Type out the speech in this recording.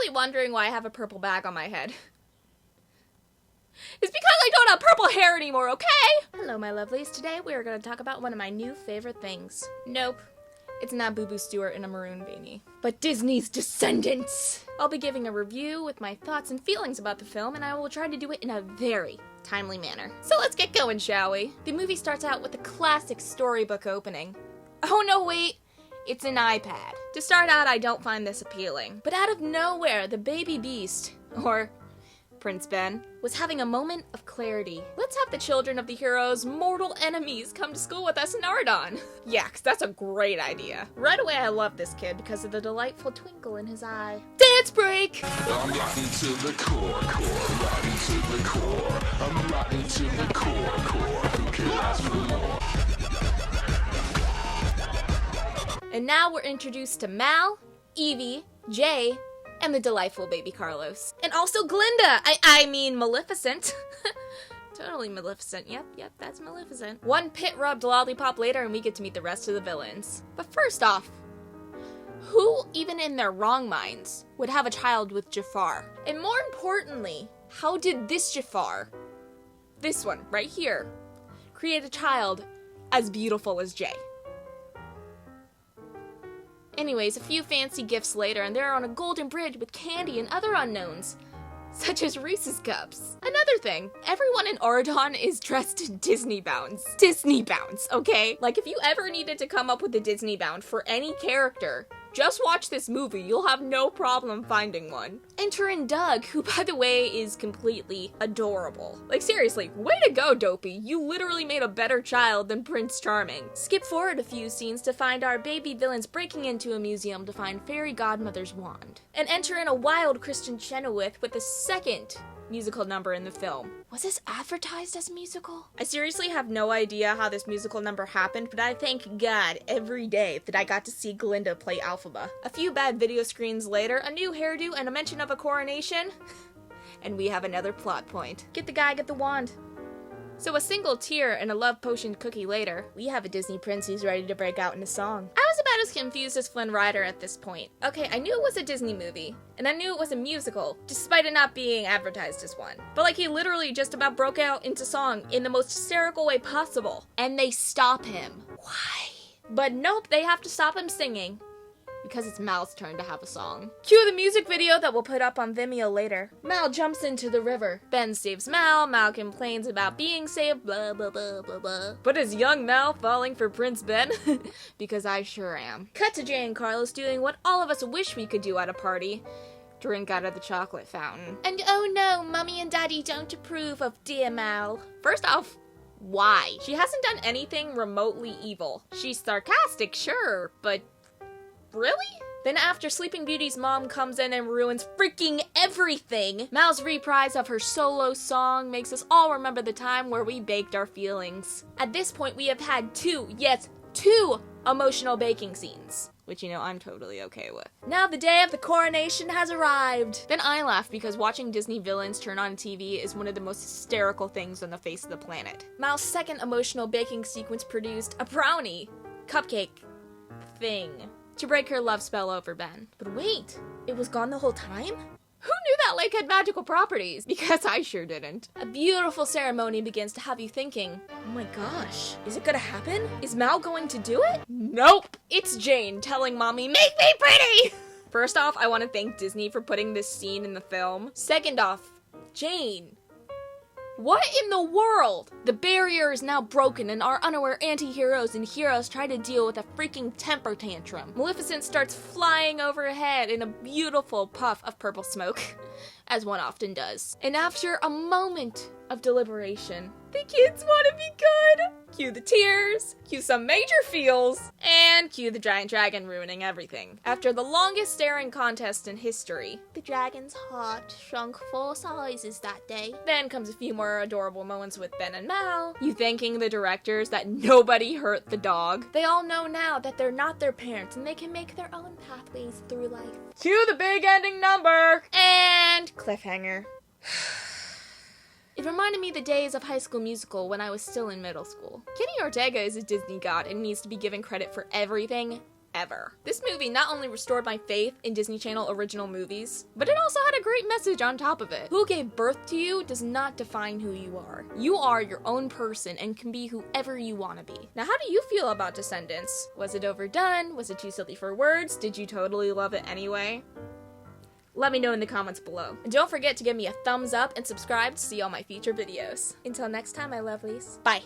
probably wondering why I have a purple bag on my head. It's because I don't have purple hair anymore, okay? Hello, my lovelies. Today we are going to talk about one of my new favorite things. Nope. It's not Boo Boo Stewart in a maroon beanie, but Disney's Descendants. I'll be giving a review with my thoughts and feelings about the film, and I will try to do it in a very timely manner. So let's get going, shall we? The movie starts out with a classic storybook opening. Oh no, wait. It's an iPad. To start out, I don't find this appealing. But out of nowhere, the baby beast, or Prince Ben, was having a moment of clarity. Let's have the children of the hero's mortal enemies come to school with us in Ardon. Yeah, 'cause that's a great idea. Right away, I love this kid because of the delightful twinkle in his eye. Dance break! I'm rocking to the core, rocking to the core. I'm rocking to the core. Who can ask for more? And now we're introduced to Mal, Evie, Jay, and the delightful baby Carlos. And also Glinda! I mean Maleficent. Totally Maleficent. Yep, that's Maleficent. One pit-rubbed lollipop later and we get to meet the rest of the villains. But first off, who, even in their wrong minds, would have a child with Jafar? And more importantly, how did this Jafar, this one right here, create a child as beautiful as Jay? Anyways, a few fancy gifts later, and they're on a golden bridge with candy and other unknowns, such as Reese's Cups. Another thing, everyone in Ardon is dressed in Disney bounds. Disney bounds, okay? Like, if you ever needed to come up with a Disney bound for any character, just watch this movie, you'll have no problem finding one. Enter in Doug, who, by the way, is completely adorable. Like, seriously, way to go, Dopey. You literally made a better child than Prince Charming. Skip forward a few scenes to find our baby villains breaking into a museum to find Fairy Godmother's wand. And enter in a wild Kristen Chenoweth with the second musical number in the film. Was this advertised as a musical? I seriously have no idea how this musical number happened, but I thank God every day that I got to see Glinda play Alphaba. A few bad video screens later, a new hairdo and a mention of a coronation, and we have another plot point. Get the guy, get the wand. So a single tear and a love potion cookie later, we have a Disney prince who's ready to break out in a song. I was about as confused as Flynn Rider at this point. Okay, I knew it was a Disney movie, and I knew it was a musical, despite it not being advertised as one. But like, he literally just about broke out into song in the most hysterical way possible. And they stop him. Why? But nope, they have to stop him singing, because it's Mal's turn to have a song. Cue the music video that we'll put up on Vimeo later. Mal jumps into the river. Ben saves Mal. Mal complains about being saved, blah, blah, blah, blah, blah. But is young Mal falling for Prince Ben? Because I sure am. Cut to Jay and Carlos doing what all of us wish we could do at a party. Drink out of the chocolate fountain. And oh no, Mummy and Daddy don't approve of dear Mal. First off, why? She hasn't done anything remotely evil. She's sarcastic, sure, but really? Then after Sleeping Beauty's mom comes in and ruins freaking everything, Mal's reprise of her solo song makes us all remember the time where we baked our feelings. At this point, we have had two emotional baking scenes, which, you know, I'm totally okay with. Now the day of the coronation has arrived. Then I laugh because watching Disney villains turn on TV is one of the most hysterical things on the face of the planet. Mal's second emotional baking sequence produced a brownie cupcake thing to break her love spell over Ben. But wait, it was gone the whole time? Who knew that lake had magical properties? Because I sure didn't. A beautiful ceremony begins to have you thinking, oh my gosh, is it gonna happen? Is Mal going to do it? Nope! It's Jane telling Mommy, make me pretty! First off, I want to thank Disney for putting this scene in the film. Second off, Jane. What in the world? The barrier is now broken and our unaware anti-heroes and heroes try to deal with a freaking temper tantrum. Maleficent starts flying overhead in a beautiful puff of purple smoke, as one often does. And after a moment of deliberation, the kids want to be good. Cue the tears, cue some major feels, and cue the giant dragon ruining everything. After the longest staring contest in history, the dragon's heart shrunk 4 sizes that day. Then comes a few more adorable moments with Ben and Mal, you thanking the directors that nobody hurt the dog. They all know now that they're not their parents and they can make their own pathways through life. Cue the big ending number! And cliffhanger. It reminded me of the days of High School Musical when I was still in middle school. Kenny Ortega is a Disney god and needs to be given credit for everything ever. This movie not only restored my faith in Disney Channel original movies, but it also had a great message on top of it. Who gave birth to you does not define who you are. You are your own person and can be whoever you want to be. Now, how do you feel about Descendants? Was it overdone? Was it too silly for words? Did you totally love it anyway? Let me know in the comments below. And don't forget to give me a thumbs up and subscribe to see all my future videos. Until next time, my lovelies. Bye.